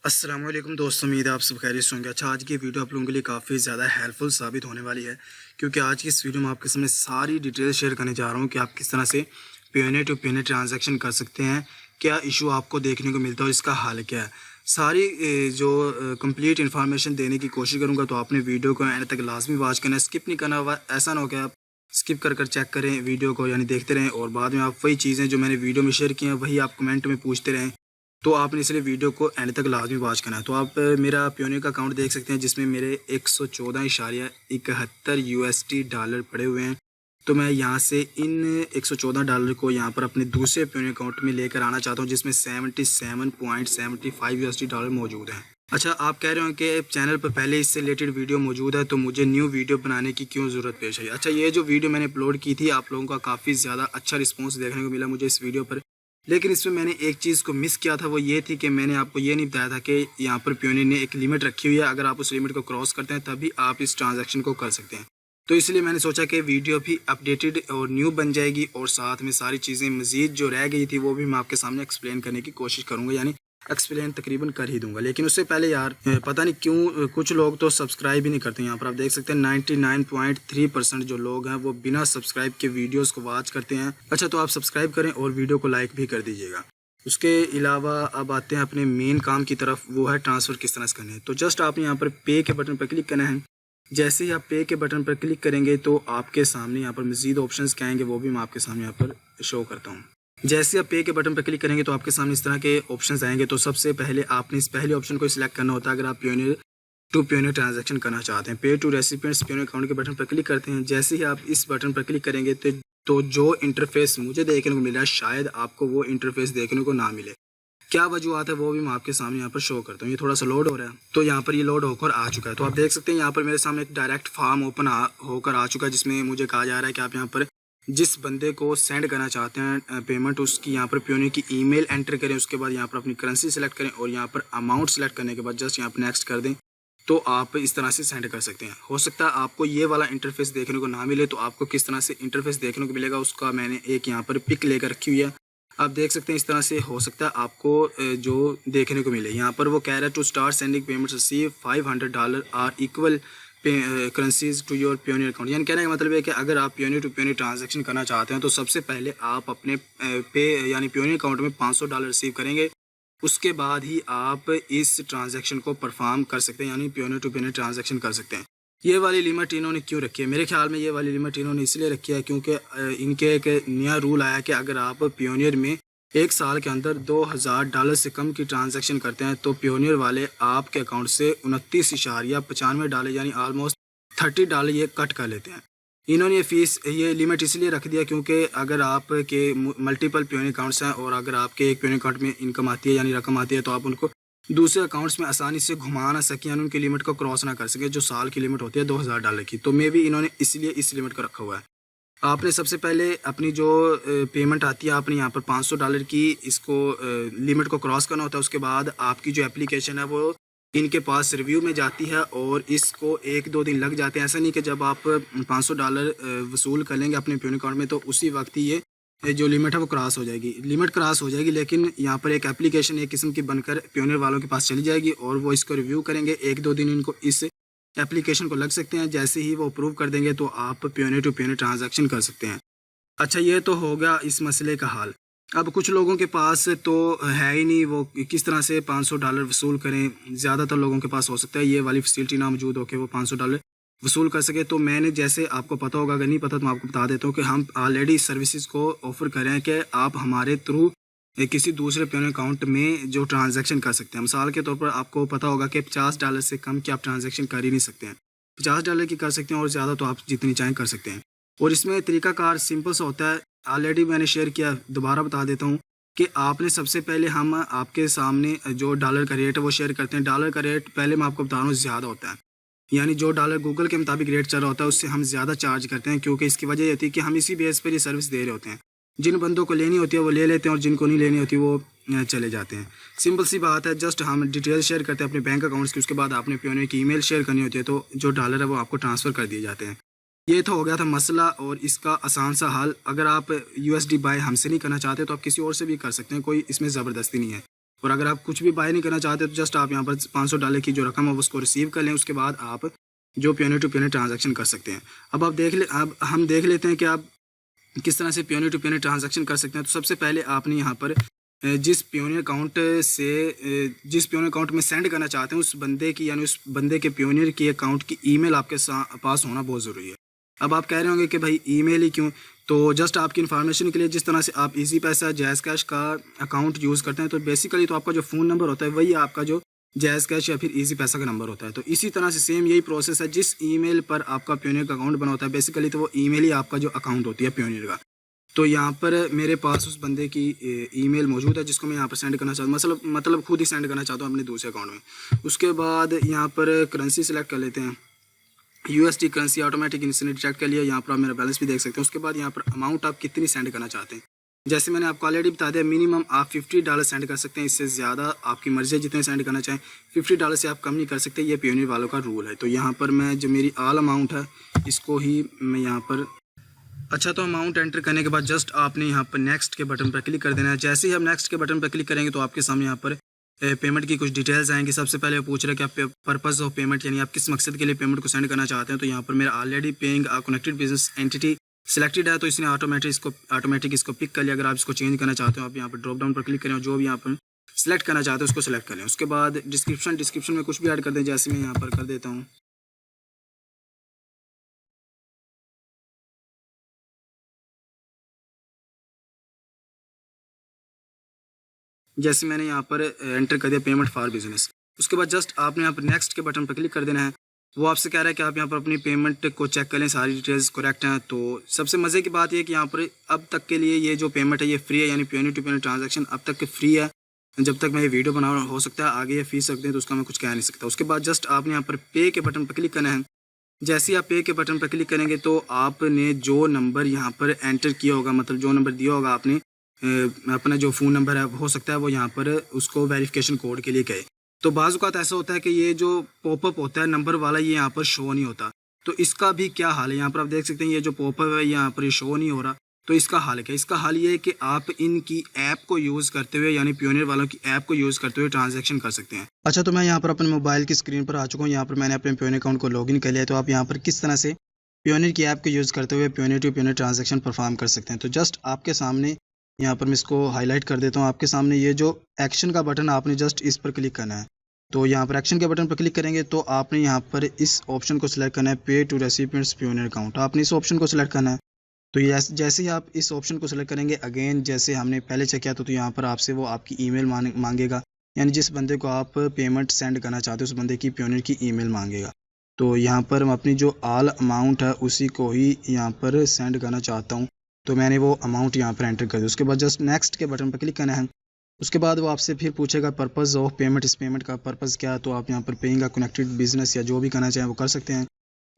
अस्सलाम वालेकुम दोस्तों, उम्मीद है आप सब खैरियत से होंगे। अच्छा, आज की वीडियो आप लोगों के लिए काफ़ी ज़्यादा हेल्पफुल साबित होने वाली है, क्योंकि आज की इस वीडियो में आपके सामने सारी डिटेल शेयर करने जा रहा हूँ कि आप किस तरह से पेयोनेयर टू पेयोनेयर ट्रांजैक्शन कर सकते हैं, क्या इशू आपको देखने को मिलता है और इसका हल क्या है। सारी जो कंप्लीट इन्फॉर्मेशन देने की कोशिश करूँगा, तो आपने वीडियो को एंड तक लाजमी वॉच करना है, स्किप नहीं करना हुआ। ऐसा ना हो कि आप स्किप कर कर चेक करें वीडियो को, यानी देखते रहें और बाद में आप वही चीज़ें जो मैंने वीडियो में शेयर की हैं वही आप कमेंट में पूछते रहें। तो आपने इसलिए वीडियो को एंड तक लाजमी वॉच करना है। तो आप मेरा पेयोनेयर का अकाउंट देख सकते हैं, जिसमें मेरे 114.71 USD डॉलर पड़े हुए हैं। तो मैं यहाँ से इन 114 डॉलर को यहाँ पर अपने दूसरे पेयोनेयर अकाउंट में लेकर आना चाहता हूँ, जिसमें 77.75 USD डॉलर मौजूद हैं। अच्छा, आप कह रहे हो कि चैनल पर पहले इससे रिलेटेड वीडियो मौजूद है, तो मुझे न्यू वीडियो बनाने की क्यों ज़रूरत पेश आई। अच्छा, ये जो वीडियो मैंने अपलोड की थी, आप लोगों का काफ़ी ज़्यादा अच्छा रिस्पॉन्स देखने को मिला मुझे इस वीडियो पर। लेकिन इसमें मैंने एक चीज़ को मिस किया था, वो ये थी कि मैंने आपको ये नहीं बताया था कि यहाँ पर पेयोनेयर ने एक लिमिट रखी हुई है, अगर आप उस लिमिट को क्रॉस करते हैं तभी आप इस ट्रांजैक्शन को कर सकते हैं। तो इसलिए मैंने सोचा कि वीडियो भी अपडेटेड और न्यू बन जाएगी, और साथ में सारी चीज़ें मज़ीद जो रह गई थी वो भी मैं आपके सामने एक्सप्लेन करने की कोशिश करूँगा, यानी एक्सप्लेन तकरीबन कर ही दूंगा। लेकिन उससे पहले यार, पता नहीं क्यों कुछ लोग तो सब्सक्राइब ही नहीं करते। यहाँ पर आप देख सकते हैं 99.3% जो लोग हैं वो बिना सब्सक्राइब के वीडियोस को वॉच करते हैं। अच्छा, तो आप सब्सक्राइब करें और वीडियो को लाइक भी कर दीजिएगा। उसके अलावा अब आते हैं अपने मेन काम की तरफ, वो है ट्रांसफ़र किस तरह से करने हैं। तो जस्ट आपने यहाँ पर पे के बटन पर क्लिक करना है। जैसे ही आप पे के बटन पर क्लिक करेंगे तो आपके सामने यहाँ पर मज़ीद ऑप्शंस क्या आएंगे, वो भी मैं आपके सामने यहाँ पर शो करता हूँ। जैसे आप पे के बटन पर क्लिक करेंगे तो आपके सामने इस तरह के ऑप्शंस आएंगे। तो सबसे पहले आपने इस पहले ऑप्शन को सिलेक्ट करना होता है, अगर आप पेयोनेयर टू पेयोनेयर ट्रांजैक्शन करना चाहते हैं। पे टू रेसिपिएंट्स पेयोनेयर अकाउंट के बटन पर क्लिक करते हैं। जैसे ही आप इस बटन पर क्लिक करेंगे तो जो इंटरफेस मुझे देखने को मिल रहा है, शायद आपको वो इंटरफेस देखने को ना मिले। क्या वजूहत है वो भी मैं आपके सामने यहाँ पर शो करता हूँ। ये थोड़ा सा लोड हो रहा है, तो यहाँ पर ये लोड होकर आ चुका है। तो आप देख सकते हैं यहाँ पर मेरे सामने एक डायरेक्ट फॉर्म ओपन होकर आ चुका है, जिसमें मुझे कहा जा रहा है कि आप यहाँ पर जिस बंदे को सेंड करना चाहते हैं पेमेंट, उसकी यहाँ पर पेयोनेयर की ईमेल एंटर करें। उसके बाद यहाँ पर अपनी करेंसी सेलेक्ट करें और यहाँ पर अमाउंट सेलेक्ट करने के बाद जस्ट यहाँ पर नेक्स्ट कर दें, तो आप इस तरह से सेंड कर सकते हैं। हो सकता है आपको ये वाला इंटरफेस देखने को ना मिले, तो आपको किस तरह से इंटरफेस देखने को मिलेगा उसका मैंने एक यहाँ पर पिक लेकर रखी हुई है। आप देख सकते हैं इस तरह से हो सकता है आपको जो देखने को मिले। यहाँ पर वो कह रहा है to start sending payments receive $500 or equal currencies to your Payoneer account. यानी कहने का मतलब है कि अगर आप पेयोनेयर टू पेयोनेयर ट्रांजैक्शन करना चाहते हैं तो सबसे पहले आप अपने यानी पेयोनेयर अकाउंट में $500 रिसीव करेंगे। उसके बाद ही आप इस ट्रांजैक्शन को परफॉर्म कर सकते हैं, यानी पेयोनेयर टू पेयोनेयर ट्रांजैक्शन कर सकते हैं। ये वाली लिमिट इन्होंने क्यों रखी है? मेरे ख्याल में ये वाली लिमिट इन्होंने इसलिए रखी है क्योंकि इनके एक नया रूल आया कि अगर आप पेयोनेयर में एक साल के अंदर $2000 से कम की ट्रांजैक्शन करते हैं तो पेयोनेयर वाले आपके अकाउंट से $29.95 यानी ऑलमोस्ट $30 ये कट कर लेते हैं। इन्होंने ये लिमिट इसलिए रख दिया क्योंकि अगर आप के मल्टीपल पेयोनेयर अकाउंट्स हैं और अगर आपके एक पेयोनेयर अकाउंट में इनकम आती है यानी रकम आती है, तो आप उनको दूसरे अकाउंट्स में आसानी से घुमा ना सकें, यानी उनकी लिमिट को क्रॉस ना कर सके, जो साल की लिमिट होती है $2000 की। तो मे भी इन्होंने इसलिए इस लिमिट को रखा हुआ है। आपने सबसे पहले अपनी जो पेमेंट आती है, आपने यहाँ पर $500 की इसको लिमिट को क्रॉस करना होता है। उसके बाद आपकी जो एप्लीकेशन है वो इनके पास रिव्यू में जाती है और इसको 1-2 दिन लग जाते हैं। ऐसा नहीं कि जब आप $500 वसूल कर लेंगे अपने पेयोनेयर अकाउंट में तो उसी वक्त ही ये जो लिमिट है वो क्रॉस हो जाएगी। लिमिट क्रॉस हो जाएगी, लेकिन यहाँ पर एक एप्लीकेशन एक किस्म की बनकर पेयोनेयर वालों के पास चली जाएगी और वो इसको रिव्यू करेंगे। 1-2 दिन इनको इस एप्लीकेशन को लग सकते हैं। जैसे ही वो अप्रूव कर देंगे तो आप पेयोनेयर टू पेयोनेयर ट्रांजैक्शन कर सकते हैं। अच्छा, ये तो हो गया इस मसले का हाल। अब कुछ लोगों के पास तो है ही नहीं, वो किस तरह से $500 वसूल करें। ज़्यादातर लोगों के पास हो सकता है ये वाली फैसिलिटी ना मौजूद हो कि वो $500 वसूल कर सके। तो मैंने, जैसे आपको पता होगा, अगर नहीं पता तो मैं आपको बता देता हूँ कि हम ऑलरेडी सर्विसेज को ऑफ़र कर रहे हैं कि आप हमारे थ्रू किसी दूसरे पेयोनेयर अकाउंट में जो ट्रांजैक्शन कर सकते हैं। मिसाल के तौर पर आपको पता होगा कि $50 से कम की आप ट्रांजैक्शन कर ही नहीं सकते हैं। $50 की कर सकते हैं और ज़्यादा तो आप जितनी चाहें कर सकते हैं। और इसमें तरीकाकार सिंपल सा होता है, ऑलरेडी मैंने शेयर किया, दोबारा बता देता हूँ कि आपने सबसे पहले हम आपके सामने जो डॉलर का रेट है वो शेयर करते हैं। डॉलर का रेट पहले मैं आपको बता रहा हूँ ज़्यादा होता है, यानी जो डॉलर गूगल के मुताबिक रेट चल रहा होता है उससे हम ज़्यादा चार्ज करते हैं, क्योंकि इसकी वजह ये होती है कि हम इसी बेस पर ये सर्विस दे रहे होते हैं। जिन बंदों को लेनी होती है वो ले लेते हैं और जिनको नहीं लेनी होती वो चले जाते हैं। सिंपल सी बात है, जस्ट हम डिटेल शेयर करते हैं अपने बैंक अकाउंट्स की। उसके बाद आपने पेयोनेयर की ईमेल शेयर करनी होती है, तो जो डॉलर है वो आपको ट्रांसफ़र कर दिए जाते हैं। ये तो हो गया था मसला और इसका आसान सा हल। अगर आप USD बाय हमसे नहीं करना चाहते तो आप किसी और से भी कर सकते हैं, कोई इसमें ज़बरदस्ती नहीं है। और अगर आप कुछ भी बाय नहीं करना चाहते तो जस्ट आप यहाँ पर $500 की जो रकम है उसको रिसीव कर लें, उसके बाद आप जो पेयोनियर टू पेयोनियर ट्रांजैक्शन कर सकते हैं। अब हम देख लेते हैं कि आप किस तरह से पेयोनियर टू पेयोनियर ट्रांजैक्शन कर सकते हैं। तो सबसे पहले आपने यहाँ पर जिस पेयोनियर अकाउंट में सेंड करना चाहते हैं उस बंदे की यानी उस बंदे के पेयोनियर की अकाउंट की ईमेल आपके पास होना बहुत ज़रूरी है। अब आप कह रहे होंगे कि भाई ईमेल ही क्यों, तो जस्ट आपकी इन्फॉर्मेशन के लिए जिस तरह से आप इजी पैसा जैज़ कैश का अकाउंट यूज़ करते हैं तो बेसिकली तो आपका जो फ़ोन नंबर होता है वही आपका जो जैज़ कैश या फिर इजी पैसा का नंबर होता है। तो इसी तरह से सेम यही प्रोसेस है, जिस ईमेल पर आपका पेयोनियर का अकाउंट बना होता है बेसिकली तो वो ईमेल ही आपका जो अकाउंट होती है पेयोनियर का। तो यहाँ पर मेरे पास उस बंदे की ईमेल मौजूद है जिसको मैं यहाँ पर सेंड करना चाहता हूँ, मतलब खुद ही सेंड करना चाहता हूँ अपने दूसरे अकाउंट में। उसके बाद यहाँ पर करेंसी सेलेक्ट कर लेते हैं, USD करेंसी ऑटोमेटिक इसने डिटेक्ट कर लिया। यहाँ पर आप मेरा बैलेंस भी देख सकते हैं। उसके बाद यहाँ पर अमाउंट आप कितनी सेंड करना चाहते हैं, जैसे मैंने आपको ऑलरेडी बता दिया मिनिमम आप $50 सेंड कर सकते हैं, इससे ज़्यादा आपकी मर्ज़ी है जितने सेंड करना चाहें। $50 से आप कम नहीं कर सकते, ये पेयोनियर वालों का रूल है। तो यहाँ पर मैं जो मेरी ऑल अमाउंट है इसको ही मैं यहाँ पर तो अमाउंट एंटर करने के बाद जस्ट आपने यहाँ पर नेक्स्ट के बटन पर क्लिक कर देना है। जैसे ही हम नेक्स्ट के बटन पर क्लिक करेंगे तो आपके सामने यहाँ पर पेमेंट की कुछ डिटेल्स आएंगी। सबसे पहले वो पूछ रहा है कि आप पर्पस ऑफ पेमेंट यानी आप किस मकसद के लिए पेमेंट को सेंड करना चाहते हैं। तो यहाँ पर मेरा already paying connected business entity selected है तो इसने ऑटोमेटिक इसको पिक कर लिया। अगर आप इसको चेंज करना चाहते हो आप यहाँ पर ड्रॉप डाउन पर क्लिक करें और जो भी यहाँ पर सिलेक्ट करना चाहते हो उसको सिलेक्ट करें। उसके बाद डिस्क्रिप्शन में कुछ भी ऐड कर दें, जैसे मैं यहाँ पर कर देता हूँ जैसे मैंने यहाँ पर एंटर कर दिया पेमेंट फॉर बिजनेस। उसके बाद जस्ट आपने यहाँ पर नेक्स्ट के बटन पर क्लिक कर देना है। वो आपसे कह रहा है कि आप यहाँ पर अपनी पेमेंट को चेक कर लें, सारी डिटेल्स करेक्ट हैं। तो सबसे मज़े की बात यह है कि यहाँ पर अब तक के लिए ये जो पेमेंट है ये फ्री है, यानी पेयोनियर टू पेयोनियर ट्रांजैक्शन अब तक के फ्री है। जब तक मैं ये वीडियो बना, हो सकता है आगे ये फीस सकते हैं तो उसका मैं कुछ कह नहीं सकता। उसके बाद जस्ट आपने यहाँ पर पे के बटन पर क्लिक करना है। जैसे ही आप पे के बटन पर क्लिक करेंगे तो आपने जो नंबर यहाँ पर एंटर किया होगा, मतलब जो नंबर दिया होगा आपने अपना जो फ़ोन नंबर है हो सकता है वो यहाँ पर उसको वेरिफिकेशन कोड के लिए कहे। तो बाज़ औक़ात ऐसा होता है कि ये जो पॉपअप होता है नंबर वाला ये यहाँ पर शो नहीं होता, तो इसका भी क्या हाल है। यहाँ पर आप देख सकते हैं ये जो पॉपअप है यहाँ पर शो नहीं हो रहा, तो इसका हाल क्या है। इसका हाल ये है कि आप इनकी ऐप को यूज़ करते हुए यानी पेयोनियर वालों की ऐप को यूज़ करते हुए ट्रांजैक्शन कर सकते हैं। तो मैं यहाँ पर अपने मोबाइल की स्क्रीन पर आ चुका हूँ। यहाँ पर मैंने अपने पेयोनियर अकाउंट को लॉगिन कर लिया। तो आप यहाँ पर किस तरह से पेयोनियर की ऐप को यूज़ करते हुए Payoneer to Payoneer transaction perform कर सकते हैं। तो जस्ट आपके सामने यहाँ पर मैं इसको हाईलाइट कर देता हूँ। आपके सामने ये जो एक्शन का बटन आपने जस्ट इस पर क्लिक करना है। तो यहाँ पर एक्शन के बटन पर क्लिक करेंगे तो आपने यहाँ पर इस ऑप्शन को सिलेक्ट करना है, पे टू रेसिपिएंट्स पेयोनियर अकाउंट। आपने इस ऑप्शन को सिलेक्ट करना है। तो जैसे ही आप इस ऑप्शन को सिलेक्ट करेंगे अगेन जैसे हमने पहले चेक किया तो यहाँ पर आपसे वो आपकी ईमेल मांगेगा, यानी जिस बंदे को आप पेमेंट सेंड करना चाहते हो उस बंदे की पेयोनियर की ईमेल मांगेगा। तो यहाँ पर मैं अपनी जो ऑल अमाउंट है उसी को ही यहाँ पर सेंड करना चाहता हूँ, तो मैंने वो अमाउंट यहाँ पर एंटर कर दिया। उसके बाद जस्ट नेक्स्ट के बटन पर क्लिक करना है। उसके बाद वो आपसे फिर पूछेगा पर्पज़ ऑफ पेमेंट, इस पेमेंट का पर्पज़ क्या है। तो आप यहाँ पर पेइंग कनेक्टेड बिजनेस या जो भी करना चाहें वो कर सकते हैं।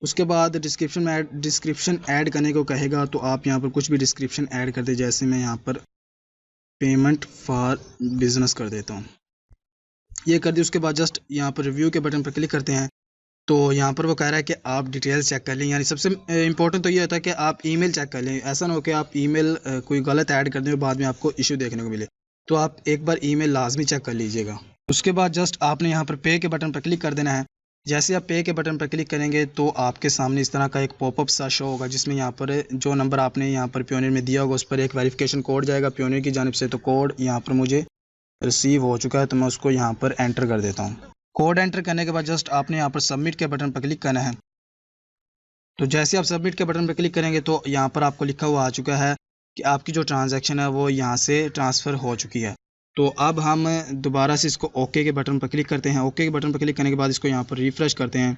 उसके बाद डिस्क्रिप्शन ऐड करने को कहेगा तो आप यहाँ पर कुछ भी डिस्क्रिप्शन ऐड कर दे, जैसे मैं यहाँ पर पेमेंट फॉर बिजनेस कर देता हूँ, ये कर दी। उसके बाद जस्ट यहाँ पर रिव्यू के बटन पर क्लिक करते हैं। तो यहाँ पर वो कह रहा है कि आप डिटेल्स चेक कर लें, यानी सबसे इंपॉर्टेंट तो ये होता है कि आप ईमेल चेक कर लें। ऐसा ना हो कि आप ईमेल कोई गलत ऐड कर दें और बाद में आपको इशू देखने को मिले। तो आप एक बार ईमेल लाजमी चेक कर लीजिएगा। उसके बाद जस्ट आपने यहाँ पर पे के बटन पर क्लिक कर देना है। जैसे आप पे के बटन पर क्लिक करेंगे तो आपके सामने इस तरह का एक पॉपअप सा शो होगा जिसमें यहाँ पर जो नंबर आपने यहाँ पर पेयोनियर में दिया होगा उस पर एक वेरिफिकेशन कोड जाएगा पेयोनियर की जानिब से। तो कोड यहाँ पर मुझे रिसीव हो चुका है तो मैं उसको यहाँ पर एंटर कर देता हूँ। कोड एंटर करने के बाद जस्ट आपने यहाँ पर सबमिट के बटन पर क्लिक करना है। तो जैसे आप सबमिट के बटन पर क्लिक करेंगे तो यहाँ पर आपको लिखा हुआ आ चुका है कि आपकी जो ट्रांजैक्शन है वो यहाँ से ट्रांसफ़र हो चुकी है। तो अब हम दोबारा से इसको ओके के बटन पर क्लिक करते हैं। ओके के बटन पर क्लिक करने के बाद इसको यहाँ पर रिफ़्रेश करते हैं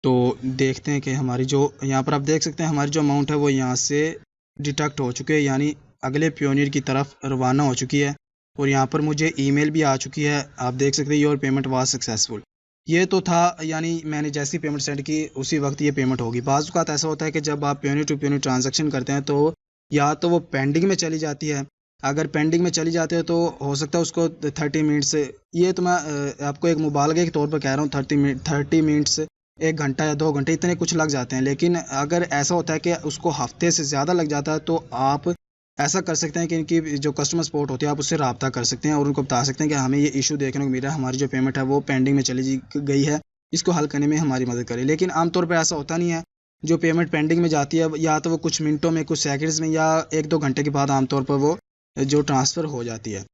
तो देखते हैं कि हमारी जो यहाँ पर आप देख सकते हैं हमारी जो अमाउंट है वो यहाँ से डिटेक्ट हो चुकी है, यानी अगले पेयोनियर की तरफ रवाना हो चुकी है। और यहाँ पर मुझे ईमेल भी आ चुकी है, आप देख सकते हैं योर पेमेंट वाज सक्सेसफुल। ये तो था, यानी मैंने जैसी पेमेंट सेंड की उसी वक्त ये पेमेंट होगी। बाज़ औक़ात ऐसा होता है कि जब आप पेयोनियर टू पेयोनियर ट्रांजैक्शन करते हैं तो या तो वो पेंडिंग में चली जाती है। अगर पेंडिंग में चली जाती है तो हो सकता है उसको 30 मिनट से, ये तो मैं आपको एक मुबालगे के तौर पर कह रहा हूँ, 30 मिनट से 1 घंटा या 2 घंटे इतने कुछ लग जाते हैं। लेकिन अगर ऐसा होता है कि उसको हफ्ते से ज़्यादा लग जाता है तो आप ऐसा कर सकते हैं कि इनकी जो कस्टमर सपोर्ट होती है आप उससे रब्ता कर सकते हैं और उनको बता सकते हैं कि हमें ये इशू देखने को मिल रहा है, हमारी जो पेमेंट है वो पेंडिंग में चली गई है, इसको हल करने में हमारी मदद करें। लेकिन आमतौर पर ऐसा होता नहीं है, जो पेमेंट पेंडिंग में जाती है या तो वो कुछ मिनटों में, कुछ सेकंड्स में या 1-2 घंटे के बाद आमतौर पर वो जो ट्रांसफ़र हो जाती है।